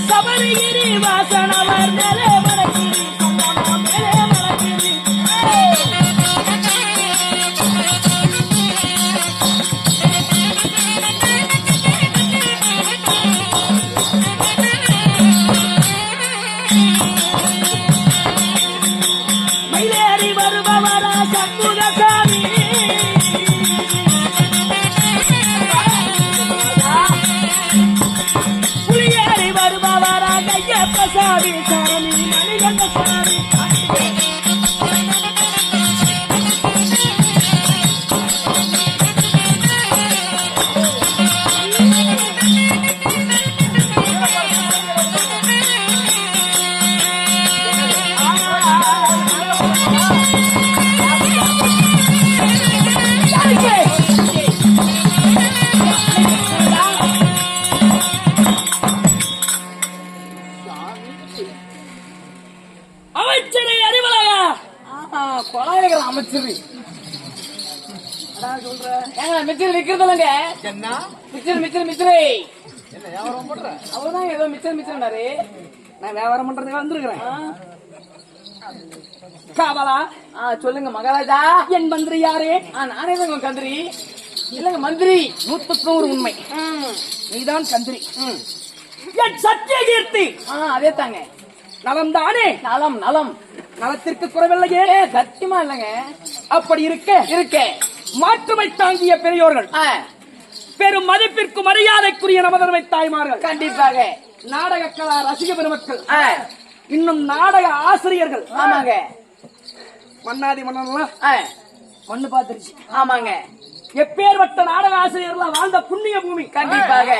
சபரிகிரி வாசனவர் மேலே மலக்கிரி மேலே மலக்கிரி மயிலேறி வருபவரா சண்முகசாமி புலியேறி வருபவரா கையப்ப சாமி சாமி மணிகண்ட சாமி அமைச்சரை அறிவலையா கொலாயிரம் அமைச்சர் மிச்சர் விக்கிறதுலங்க என்ன மிச்சர் என்ன வியாபாரம் பண்ற? அவர்தான் ஏதோ மிச்சர்னாரு. நான் வியாபாரம் பண்றதுக்கு வந்திருக்கிறேன். காவலா சொல்லுங்க மகாராஜா. என் மந்திரி யாரு? நானே தான் கந்திரி. இல்லங்க மந்திரி. 100 உண்மை. நீதான் கந்திரி. என் சத்திய கீர்த்தி. அதே தாங்க. நலம் தானே? நலம் நலம். நலத்திற்கு குறைவில்லையே. சத்தியமா இல்லங்க. அப்படி இருக்க மாற்றுமை தாங்கிய பெரியோர்கள், பெரும் மதிப்பிற்கு மரியாதைக்குரிய நமதர்மை தாய்மார்கள், கண்டிப்பாக நாடக கலா ரசிக பெருமக்கள், இன்னும் நாடக ஆசிரியர்கள், ஆமாங்க, மன்னாதி மன்னன்லாம் மண்ணு பாத்துருச்சு. ஆமாங்க, எப்பேற்பட்ட நாடக ஆசிரியர்கள் வாழ்ந்த புண்ணிய பூமி. கண்டிப்பாக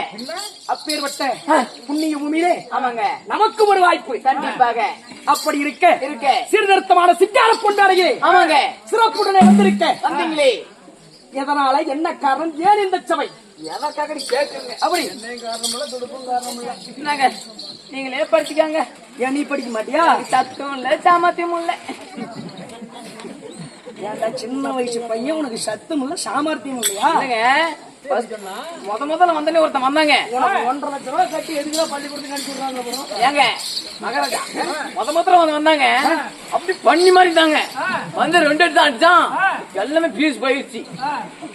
அப்பேற்பட்ட புண்ணிய பூமியிலே ஆமாங்க நமக்கு ஒரு வாய்ப்பு. கண்டிப்பாக அப்படி இருக்க சீர்திருத்தமான சித்தார கொண்டாடியே ஆமாங்க சிறப்புடனே வந்தீங்களே. எதனால, என்ன காரணம், ஏன் இந்த சபை? எதற்காக கேட்குங்க? அப்படி துடுப்பும் காரணம் இல்ல. என்னங்க நீங்களே படிச்சுக்காங்க. ஏன் நீ படிக்க மாட்டியா? சத்தும் இல்ல சாமர்த்தியமும் இல்ல. ஏன்டா சின்ன வயசு பையன் உனக்கு சத்தும் இல்ல சாமர்த்தியம் இல்லையா? முதல்ல வந்தனே ஒருத்தன் வந்தாங்க. 1.5 லட்சம் ரூபாய் கட்டி எதுக்குதான் பள்ளிக்கூடத்துக்கு அனுப்பிடுறாங்க? ஏங்க மகாராஜா முதல்ல வந்தாங்க. அப்படி பண்ணி மாதிரி இருந்தாங்க. வந்து 2 எடுத்து அடிச்சான். எல்லாமே பீஸ் போயிடுச்சு.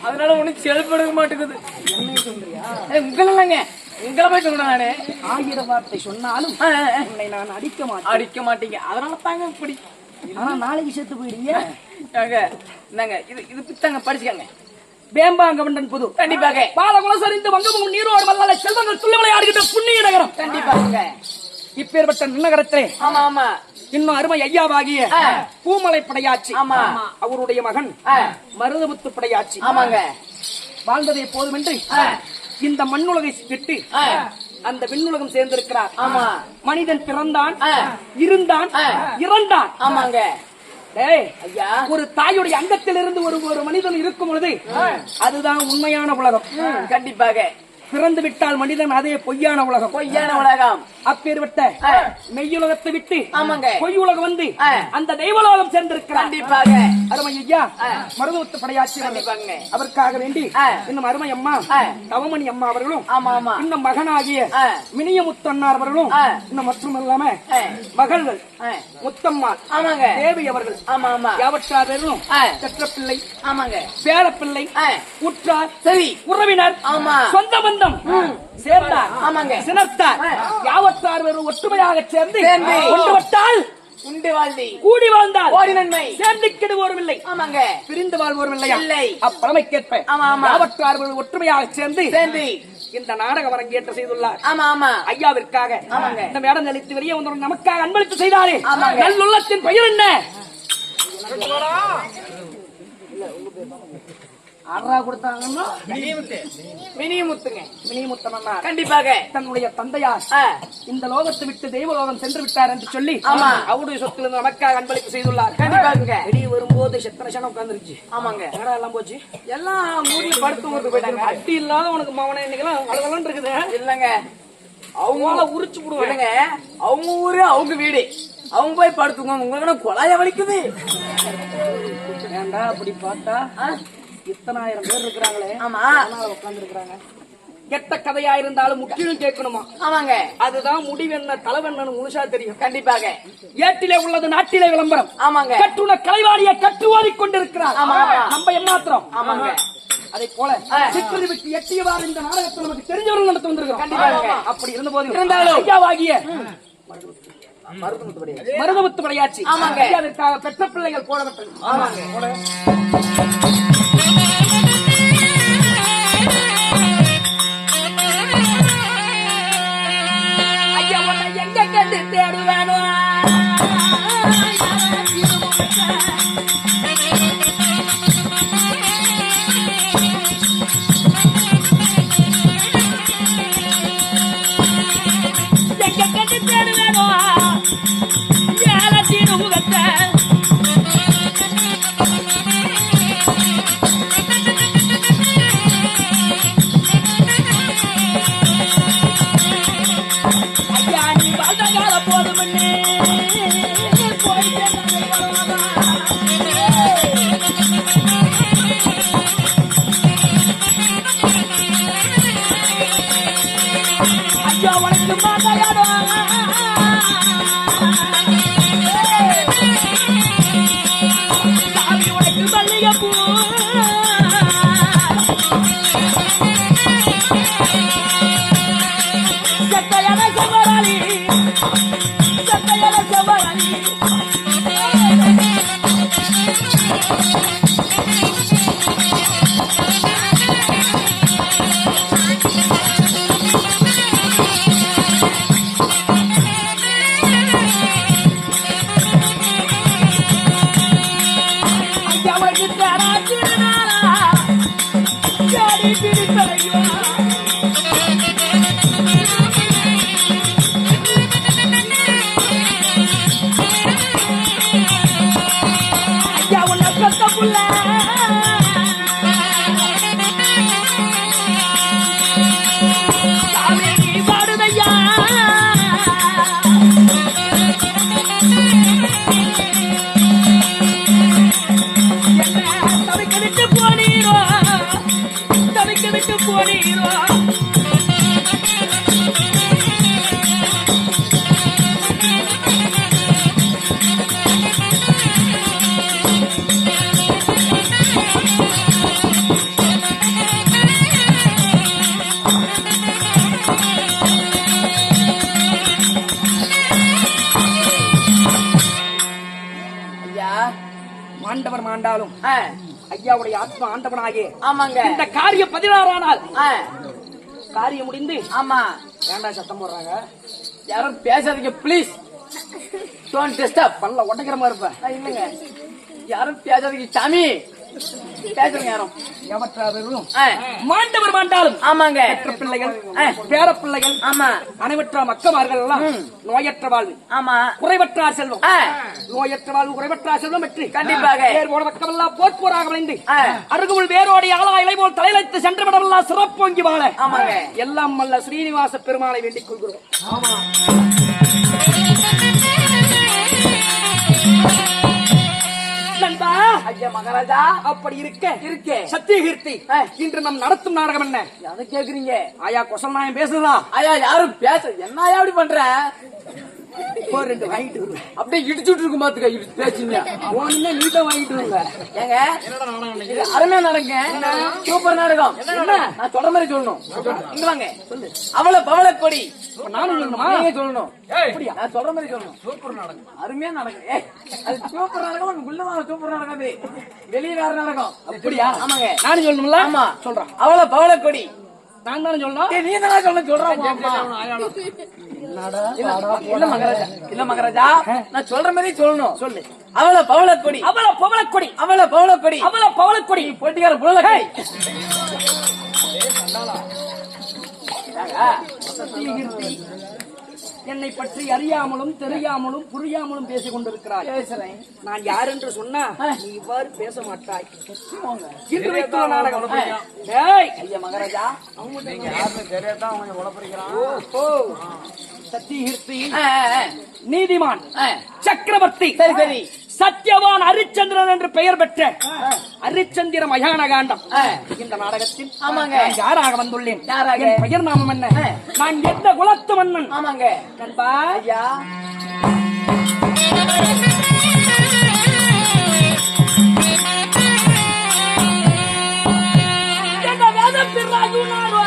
அதனால ஒண்ணு செல்படுக்க மாட்டேங்குது. உங்களை இல்லைங்க, உங்களை போய் சொல்றேன் நானு. 1000 வார்த்தை சொன்னாலும் உன்னை நான் அடிக்க மாட்டீங்க. அதனால தாங்க இப்படி. ஆனா நாளைக்கு செத்து போயிடுங்க. என்னங்க இது பித்தாங்க படிச்சுக்காங்க. வேம்பாங்கவண்டன் புது கண்டிப்பாக பாலகுலசரிந்து வங்கமும் நீரோடு வல்லால செல்வங்கள் துள்ளி விளையாடுகின்ற புண்ணிய நகரம். கண்டிப்பாக இப்பேற்பட்ட நகரத்திலே ஆமா ஆமா இன்னும் அருமை ஐயாவாகிய பூமலை படையாச்சி, ஆமா, அவருடைய மகன் மருதமுத்து படையாச்சி ஆமாங்க வாழ்ந்ததே போதுமின்றி இந்த மண்ணுலகை விட்டு அந்த விண்ணுலகம் சேர்ந்திருக்கிறார். ஆமா, மனிதன் பிறந்தான், இருந்தான், இறந்தான். ஆமாங்க. ஐயா, ஒரு தாயுடைய அங்கத்திலிருந்து ஒரு மனிதன் இருக்கும் பொழுது அதுதான் உண்மையான உலகம். கண்டிப்பாக பிறந்து விட்டால் மனிதன் அதே பொய்யான உலகம். அப்பேற்பட்ட மெய்யுலகத்தை விட்டு ஆமாங்க பொய் உலகம் வந்து அந்த தெய்வலோகம் சேர்ந்திருக்கிறார். கண்டிப்பாக அருமை ஐயா மருதமுத்து படையாச்சி அவருக்காக வேண்டி இன்னும் அருமை அம்மா தவமணி அம்மா அவர்களும், இன்னும் மகனாகிய மினியமுத்து அண்ணார் அவர்களும், இன்னும் மற்றும் இல்லாம மகள்கள் முத்தம்மாள் தேவி அவர்கள் யாவற்றாரும் பெற்ற பிள்ளை, பேரப்பிள்ளை, உற்றார், சரி உறவினர், சொந்த பந்தம் சேர்ந்தார். சினத்தார் யாவற்றார் ஒற்றுமையாக சேர்ந்து ஒன்றுபட்டால் உண்டு வாழ்ந்தி கூடி வாழ்ந்தால் ஓடி நன்மை சேர்ந்து கெடுவோரும் இல்லை. ஆமாங்க பிரிந்து வாழ்வோரும் இல்லையா? இல்லை. அப்பழமைக்கேற்ப யாவற்றார் ஒற்றுமையாக சேர்ந்து இந்த நாடகம் அரங்கேற்ற செய்துள்ளார். ஐயாவிற்காக இந்த மேடம் அளித்து வெளியே வந்து நமக்காக அன்பளித்து செய்தாரே நல்லுள்ளத்தின் பெயர் என்ன? ஆறா கொடுத்தாங்கன்னா கண்டிப்பாக தன்னுடைய தந்தையார் இந்த லோகத்தை விட்டு தெய்வலோகம் சென்று விட்டார் என்று சொல்லி அவருடைய சொத்துல நமக்காக அன்பளிப்பு செய்துள்ளார். கண்டிப்பாக வெளியே வரும்போது செத்தனை சனம் உட்கார்ந்துருச்சு. ஆமாங்க, எல்லாம் போச்சு, எல்லாம் ஊர்ல படுத்து போயிட்டாங்க. அட்டி இல்லாத உனக்கு மவன இன்னைக்கெல்லாம் அழகெல்லாம் இருக்குது. இல்லங்க, அவங்களால உரிச்சு போடுவாங்க. அவங்க ஊரு அவங்க வீடு, அவங்க போய் படுத்துக்குவாங்க. உங்களுக்கு கொலாய வலிக்குது. ஏண்டா அப்படி பார்த்தா இத்தனாயிரம் பேர் இருக்கிறாங்களே, ஆமா. உட்கார்ந்து இருக்கிறாங்க. கெட்ட கதையா இருந்தாலும் முற்றிலும் கேட்கணுமா? ஆமாங்க. அதுதான் முடிவென்ன தலைவென்னு முழுசா தெரியும். கண்டிப்பாக. ஏட்டிலே உள்ளது நாட்டிலே விளம்பரம். ஆமாங்க. கட்டுன கலைவாணியை கற்று ஓடிக் கொண்டிருக்கிறார். ஆமா. நம்ம எம்மாத்திரம். ஆமாங்க. அதை போல சிக்கல் விட்டு எட்டியவாறு இந்த நாடகத்தை நமக்கு தெரிஞ்சவர்கள் நடத்த வந்திருக்கிறோம். கண்டிப்பாக. அப்படி இருந்த போது இருந்தாலும் ஐயாவாகிய மருதமுத்து விளையாட்சி. ஆமாங்க. அதற்காக பெற்ற பிள்ளைகள் போடப்பட்டது. ஆமாங்க. ஐயா உன்னை எங்க கண்டு தேடுவானோ, எங்க கண்டு தேடுவானோ ஏலத்தின் முகத்தை, ஐயா நீ வாழ்ந்த கால போதுமன்னே ஐயா உனக்கு மாதையாடோ, சாமி உனக்கு மல்லிகைப்பூ, சட்டையான செவராளி, சட்டையான செவராளி, ஐயா உனக்கு தேரா திருநாளா தேடி பிடித்தலையா, ஐயா உன்னை பெத்த புள்ள சாமி நீ பாடுதையா, என்ன தவிக்க விட்டு போனீரோ, தவிக்க விட்டு போனீரோ, ஐயா. மாண்டவர் மாண்டாலும் ஆ. ஐயாவுடைய ஆத்மா ஆண்டவனாகிய ஆமாங்க. இந்த காரியம் 16 ஆனால் ஆ. காரியம் முடிந்து ஆமா. ஏண்டா சத்தம் போடுறாங்க? யாரும் பேசாதீங்க பிளீஸ். Don't disturb. பல்ல உடைக்கிற மாதிரி இருப்ப. இல்லங்க. யாரும் பேசாதீங்க சாமி. பேசுறீங்க யாரும். எவற்றாரும் ஆ. மாண்டவர் மாண்டாலும் ஆமாங்க. பெற்ற பிள்ளைகள் பேர பிள்ளைகள் ஆமா. அனைவற்ற மக்கமார்கள் எல்லாம் நோயற்ற வாழ்வு, ஆமா. குறைவற்றார் செல்வம், ஆ. நோயற்ற வாழ்வு குறைவற்றார் செல்வம் வெற்றி கண்டிப்பாக. வேறு போன பக்கமெல்லாம் போர்ப்போராக விளைந்து ஆ. அருகுமுள் வேரோடி ஆளா இலை போல் தலையிழைத்து சென்ற விடமெல்லாம் சிறப்போங்கி வாழ ஆமாங்க. எல்லாம் வல்ல ஸ்ரீனிவாச பெருமாளை வேண்டிக் கொள்கிறோம். நண்பா, ஐயா மகாராஜா. அப்படி இருக்க இருக்கே. சத்தியகீர்த்தி ஆ. இன்று நம் நடத்தும் நாடகம் என்ன? எதை கேக்குறீங்க? ஆயா கொசல் நாயம் பேசுதா? ஐயா யாரும் பேச என்ன ஐயா அப்படி பண்ற? போர் ரெண்டு வாங்கிட்டு வருவேன். அப்படியே இடிச்சுட்டு இருக்கும் பாத்துக்க. பேசுங்க. ஒண்ணு நீட்ட வாங்கிட்டு வருங்க. ஏங்க இது அருமையா நடங்க. சூப்பர் நாடகம். என்ன நான் சொல்ற மாதிரி சொல்லணும். இங்க வாங்க. சொல்லு. அவள பவள கொடி. நானும் சொல்லணுமா? நீங்க சொல்லணும். அப்படியா? நான் சொல்ற மாதிரி சொல்லணும். சூப்பர் நாடகம். அருமையா நடக்கும். அது சூப்பர் நாடகம். உள்ளவா சூப்பர் நாடகம். அது வெளியே வேற நாடகம். அப்படியா? ஆமாங்க. நானும் சொல்லணும்ல? ஆமா சொல்றேன். அவள பவள கொடி. நான் தானே சொல்லணும். நீ தானே சொல்றேன். இல்ல மகாராஜா. இல்ல மகாராஜா. நான் சொல்ற மாதிரி சொல்லணும். சொல்லு. அவள பவள கொடி. அவள பவளக்கொடி. அவள பவள கொடி. அவள பவளக்கொடி. பொட்டிக்கார புள்ளை. சத்தியகீர்த்தி என்னை பற்றி அறியாமலும் தெரியாமலும் புரியாமலும் பேசிக் கொண்டிருக்கிறாய். பேசுறேன். நான் யார் என்று சொன்னா நீ இவ்வாறு பேச மாட்டாய். இன்று வைத்துள்ள நாடகம். ஏய், ஐயா மகாராஜா. ஓ, சத்தியகீர்த்தி நீதிமான் சக்கரவர்த்தி சரி சரி சத்யவான் ஹரிச்சந்திரன் என்று பெயர் பெற்ற ஹரிச்சந்திர மயான காண்டம் இந்த நாடகத்தில் ஆமாங்க. நான் யாராக வந்துள்ளேன்? யாராக? என் பெயர் நாமம் என்ன? நான் எந்த குலத்து மன்னன்? ஆமாங்க நண்பா, ஐயா. எந்த வேதத்தில் ராஜுனாரா?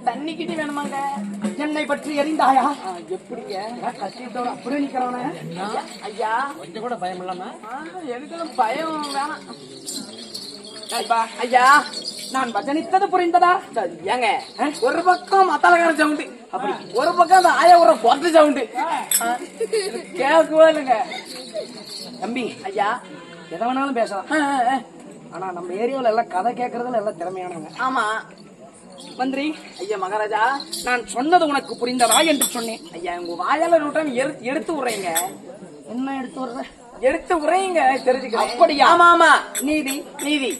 தண்ணி கிட்டி வேணுமாங்க? என்னை பற்றி எறிந்தாயா? எப்படிங்க? கஷ்டத்தோட அப்படி நிக்கிறானே. ஐயா கொஞ்சம் கூட பயம் இல்லாம எதுக்கும் பயம் வேணாம். நண்பா, ஐயா நான் வசனித்தது புரிந்ததா? சரி, ஏங்க ஒரு பக்கம் மத்தாலக்கார சவுண்டு, அப்படி ஒரு பக்கம் அந்த ஆயா ஒரு பொட்டு சவுண்டு கேட்கவே இல்லைங்க. தம்பி, ஐயா எதை வேணாலும் பேசலாம். ஆனா நம்ம ஏரியாவில் எல்லாம் கதை கேட்கறதுல எல்லாம் திறமையானவங்க. ஆமா மந்திரி ஐயா மகாராஜா, நான் சொன்னது உனக்கு புரிந்ததா என்று சொன்னேன். ஐயா உங்க வாயால நூட்டம் எடுத்து உரைங்க. என்ன எடுத்து வர்ற? எடுத்து உரைங்க தெரிஞ்சுக்க. அப்படியா? ஆமா ஆமா. நீதி, நீதி,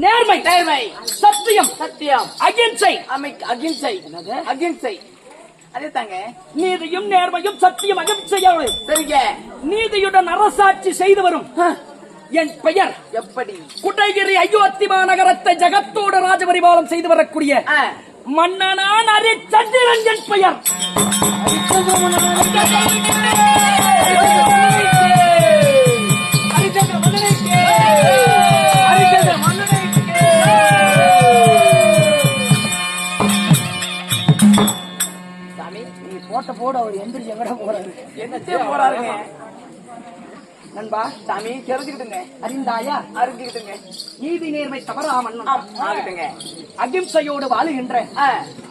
நேர்மை, நேர்மை, சத்தியம், சத்தியம், அகிம்சை, அகிம்சை, அகிம்சை, அதே தாங்க. நீதியும் நேர்மையும் சத்தியம் அகிம்சையோடு சரிங்க. நீதியுடன் அரசாட்சி செய்து வரும் என் பெயர் எப்படி? குட்டகிரி அயோத்தி மாநகரத்தை ஜகத்தோடு ராஜபரிபாலம் செய்து வரக்கூடிய மன்னனான் ஹரிச்சந்திரன் என் பெயர். சாமி நீ போட்ட போடு, அவர் எந்திரிச்சு எங்கட போறாரு. என்ன செய்ய போறாருங்க? நண்பா, சாமி தெரிஞ்சுக்கிட்டுங்க, அறிந்தாயா? அறிஞ்சுக்கிட்டுங்க. நீதி நேர்மை தவறா மன்னன் ஆகட்டுங்க. அகிம்சையோடு வாழுகின்ற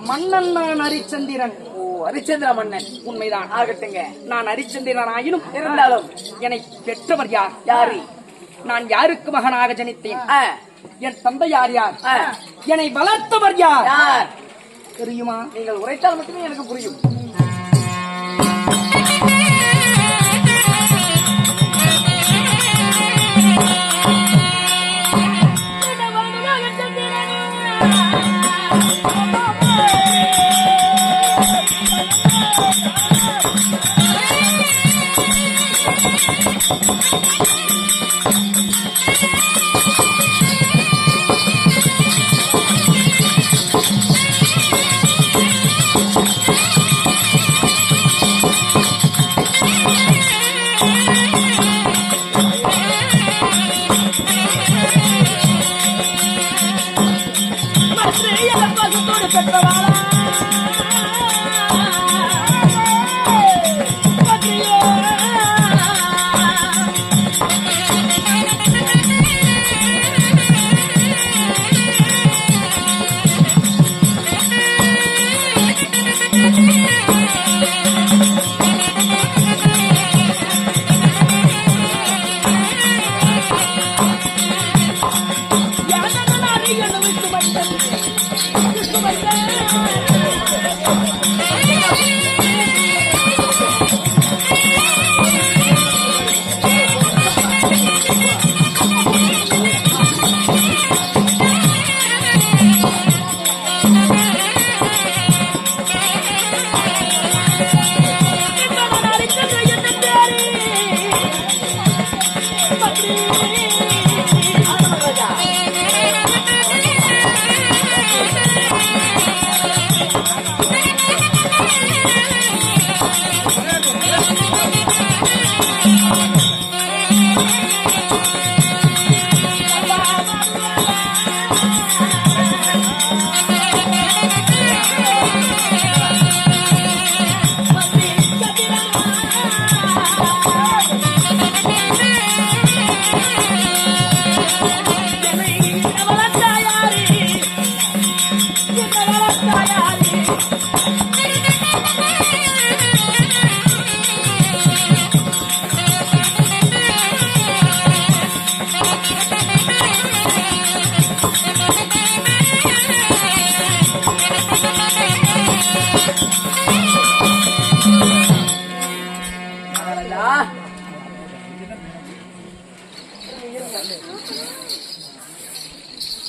மன்னன் நான் ஹரிச்சந்திரன். ஓ, ஹரிச்சந்திர மன்னன். உண்மைதான். ஆகட்டுங்க. நான் ஹரிச்சந்திரன் ஆயினும் இருந்தாலும் என்னை பெற்றவர் யார்? யாரு? நான் யாருக்கு மகனாக ஜனித்தேன்? என் தந்தை யார்? யார்? என்னை வளர்த்தவர் யார்? யார் தெரியுமா? நீங்கள் உரைத்தால் மட்டுமே எனக்கு புரியும்.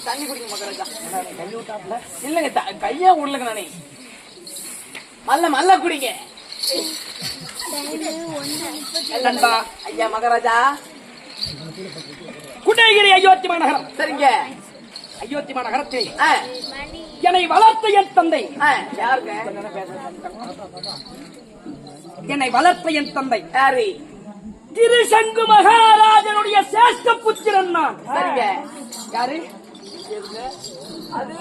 தண்ணி குடிக்க மகராஜா. இல்லங்க கையா உருளுங்க நானே. மல்ல மல்ல குடிங்க. நண்பா ஐயா மகாராஜா. குடகிரி அயோத்தி மாநகரம். சரிங்க. அயோத்தி மாநகரத்தில் ஆ, என்னை வளர்த்த என் தந்தை. ஆ, யாருங்க? என்னை வளர்த்த என் தந்தை யாரு? திருசங்கு மகாராஜனுடைய சேஷ்ட புத்திரன் நான். சரிங்க. யாரு அது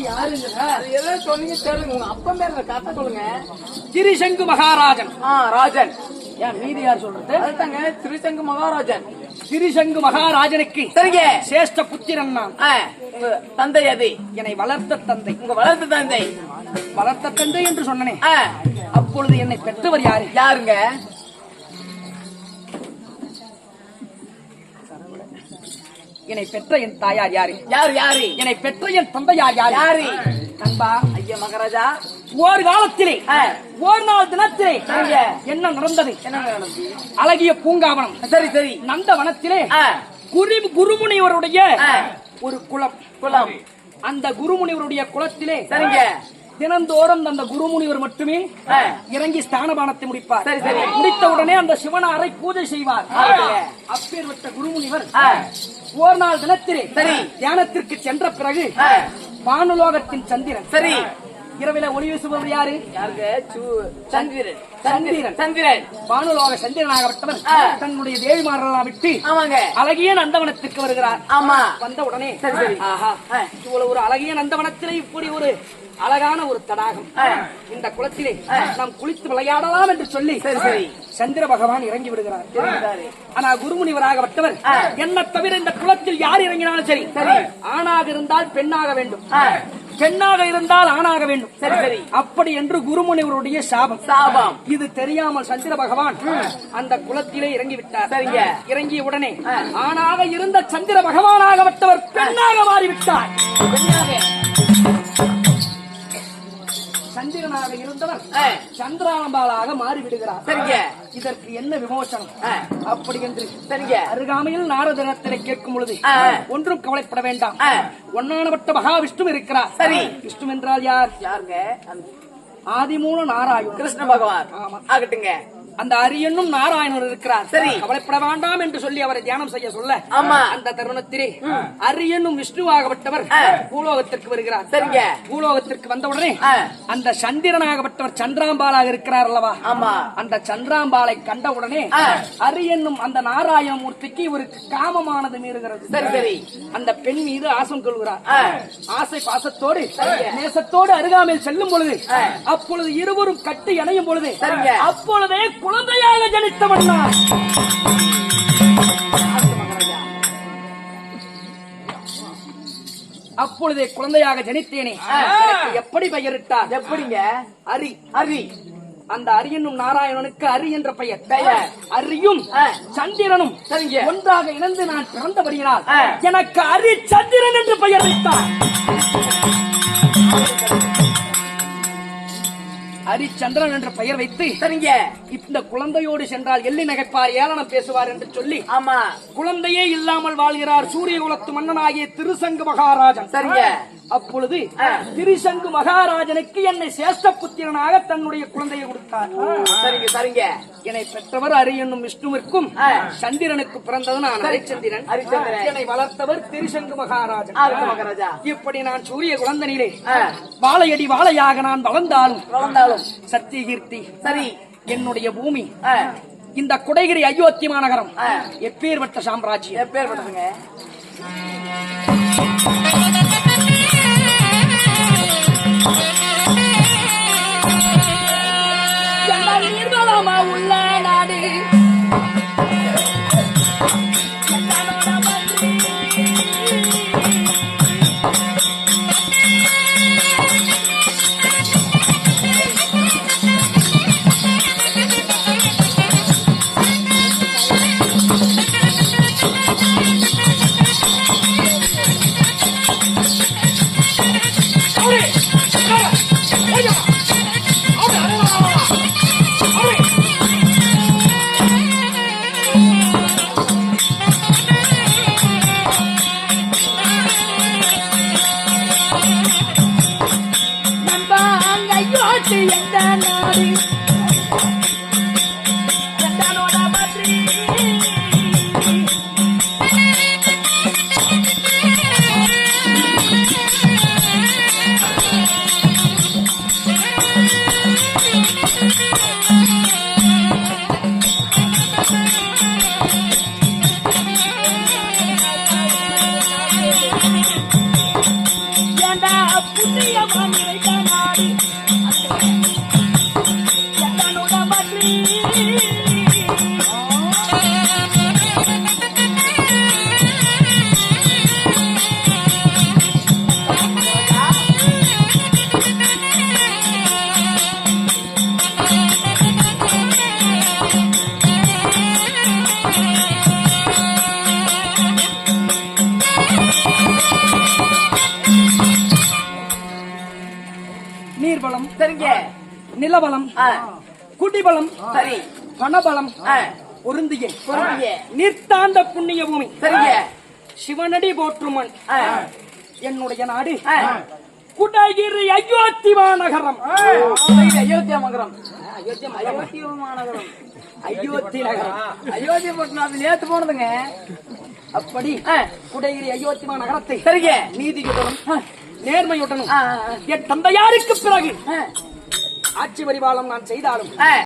யாருங்க? அது எதோ சொன்னீங்க சொல்லுங்க. உங்க அப்பா பேர் கரெக்டா சொல்லுங்க. திருசங்கு மகாராஜன். ராஜன். ஏன் மீதி யார் சொல்றது? அதுதாங்க திருசங்கு மகாராஜன். திருசங்கு மகாராஜனுக்கு சரிங்க. சேஷ்ட புத்திரன் நான். உங்க தந்தை அது? என்னை வளர்த்த தந்தை. உங்க வளர்த்த தந்தை. வளர்த்த தந்தை என்று சொன்னனே, அப்பொழுது என்னை பெற்றவர் யாரு? யாருங்க? என்னை பெற்ற என் தாயார் யாரு? யாரு? யாரு? என்னை பெற்ற என் தந்தையார் யாரு? யாரு? நண்பா ஐயா மகாராஜா. ஒரு காலத்திலே ஒரு நாள் தினத்திலே சரிங்க. என்ன நடந்தது? என்ன நடந்தது? அழகிய பூங்காவனம். சரி சரி. நந்தவனத்திலே குருமுனிவருடைய ஒரு குளம். குளம். அந்த குருமுனிவருடைய குளத்திலே சரிங்க. தினந்தோறும் அந்த குருமுனிவர் மட்டுமே இறங்கி ஸ்தானபானத்தை முடிப்பார். சரி சரி. முடித்த உடனே அந்த சிவனாரை பூஜை செய்வார். அப்பேற்பட்ட குருமுனிவர் ஒரு நாள் தினத்திலே சரி தியானத்திற்கு சென்ற பிறகு வானுலோகத்தின் சந்திரன். சரி. இரவில ஒளி வீசுபவர் யாரு? யாருங்க? சந்திரன். சந்திரன். சந்திரன். வானுலோக சந்திரனாகப்பட்டவர் தன்னுடைய தேவிமாரெல்லாம் விட்டு ஆமாங்க அழகிய நந்தவனத்துக்கு வருகிறார். ஆமா. வந்த உடனே சரி சரி. ஆஹா, இவ்வளவு ஒரு அழகிய நந்தவனத்திலே இப்படி ஒரு அழகான ஒரு தடாகம், இந்த குளத்திலே நாம் குளித்து விளையாடலாம் என்று சொல்லி சரி சரி சந்திர பகவான் இறங்கி விடுகிறார். சரி. ஆனா குருமுனிவராகப்பட்டவர் என்ன தவிர இந்த குளத்தில் யார் இறங்கினாலும் சரி, ஆணாக இருந்தால் பெண்ணாக வேண்டும், பெண்ணாக இருந்தால் ஆணாக வேண்டும். சரி சரி. அப்படி என்று குருமுனிவருடைய சாபம். சாபம். இது தெரியாமல் சந்திர பகவான் அந்த குளத்திலே இறங்கி விட்டார். சரிங்க. இறங்கிய உடனே ஆணாக இருந்த சந்திர பகவானாகப்பட்டவர் பெண்ணாக மாறிவிட்டார். சந்திரனாக இருந்தவர் சந்திராம்பாளாக மாறிவிடுகிறார். சரிங்க. இதற்கு என்ன விமோசனம்? அப்படி என்று சரிங்க. அருகாமையில் நாரதனத்திலே கேட்கும் பொழுது ஒன்றும் கவலைப்பட வேண்டாம், ஒன்னானப்பட்ட மகாவிஷ்ணு இருக்கிறார். சரி. விஷ்ணு என்றால் யார்? யாருங்க? ஆதிமூல நாராயணன், கிருஷ்ண பகவான். ஆகட்டுங்க. அந்த அரியனும் நாராயணர் இருக்கிறார். சரி. கவலைப்பட வேண்டாம் என்று சொல்லி அவரை தியானம் செய்ய சொல்ல, ஆமா, அந்த தருணத்திலே அரியனும் விஷ்ணுவாகப்பட்டவர் பூலோகத்திற்கு வருகிறார். சரிங்க. பூலோகத்திற்கு வந்தவுடனே அந்த சந்திரனாகப்பட்டவர் சந்திராம்பாளாக இருக்கிறார் அல்லவா? ஆமா. அந்த சந்திராம்பாளை கண்டவுடனே அரியனும் அந்த நாராயணமூர்த்திக்கு இவருக்கு காமமானது மீறுகிறது. சரி சரி. அந்த பெண் மீது ஆசம் கொள்கிறார். ஆசை பாசத்தோடு நேசத்தோடு அருகாமையில் செல்லும் பொழுது, அப்பொழுது இருவரும் கட்டி இணையும் பொழுது, அப்பொழுதே குழந்தையாக ஜனித்தவன் நான். அப்பொழுதே குழந்தையாக ஜனித்தேனே. எப்படி பெயரிட்டார்? எப்படிங்க? அரி. அரி. அந்த அரியனும் நாராயணனுக்கு அரி என்ற பெயர். அரியும் சந்திரனும் ஒன்றாக இணைந்து நான் பிறந்தபடியினால் எனக்கு அரி சந்திரன் என்று பெயர் வைத்தார். ஹரிச்சந்திரன் என்ற பெயர் வைத்து, சரிங்க, இந்த குழந்தையோடு சென்றால் எள்ளி நகைப்பார், ஏளனம் பேசுவார் என்று சொல்லி, ஆமா, குழந்தையே இல்லாமல் வாழ்கிறார் சூரிய குலத்து மன்னனாகிய திருசங்கு மகாராஜன். சரிங்க. அப்பொழுது திருசங்கு மகாராஜனுக்கு என்னை சேஷ்ட புத்திரனாக தன்னுடைய குழந்தையை கொடுத்தார். சரிங்க சரிங்க. என்னை பெற்றவர் அரி என்னும் விஷ்ணுவிற்கும் சந்திரனுக்கு பிறந்தது நான் ஹரிச்சந்திரன். என்னை வளர்த்தவர் திருசங்கு மகாராஜன். இப்படி நான் சூரிய குழந்தனிலே வாழையடி வாழையாக நான் வளர்ந்தாலும் சத்தியகீர்த்தி, சரி, என்னுடைய பூமி இந்த குடைகிரி அயோத்தி மாநகரம் எப்பேற்பட்ட சாம்ராஜ்யம். எப்பேற்பட்டதுங்க? நீர்வளமா உள்ள நாடு நீர்வளம் சரிங்க. நிலவளம் குடிபலம் சரி. பணபலம் பொருந்திய நீர்த்தாந்த புண்ணிய பூமி சரிங்க. சிவனடி போற்றுமன் என்னுடைய நாடு குடகிரி அயோத்தி மாநகரம். அயோத்தியா மகரம். அயோத்தி மாநகரம். அயோத்தி நகரம். அயோத்தி பட்டினம் அது நேத்து போனதுங்க. அப்படி குடகிரி அயோத்தி மாநகரத்தை சரிங்க. நீதியுடனும் நேர்மையுடனும் என் தந்தையாருக்கு பிறகு ஆட்சி பரிபாலம் நான் செய்தாலும்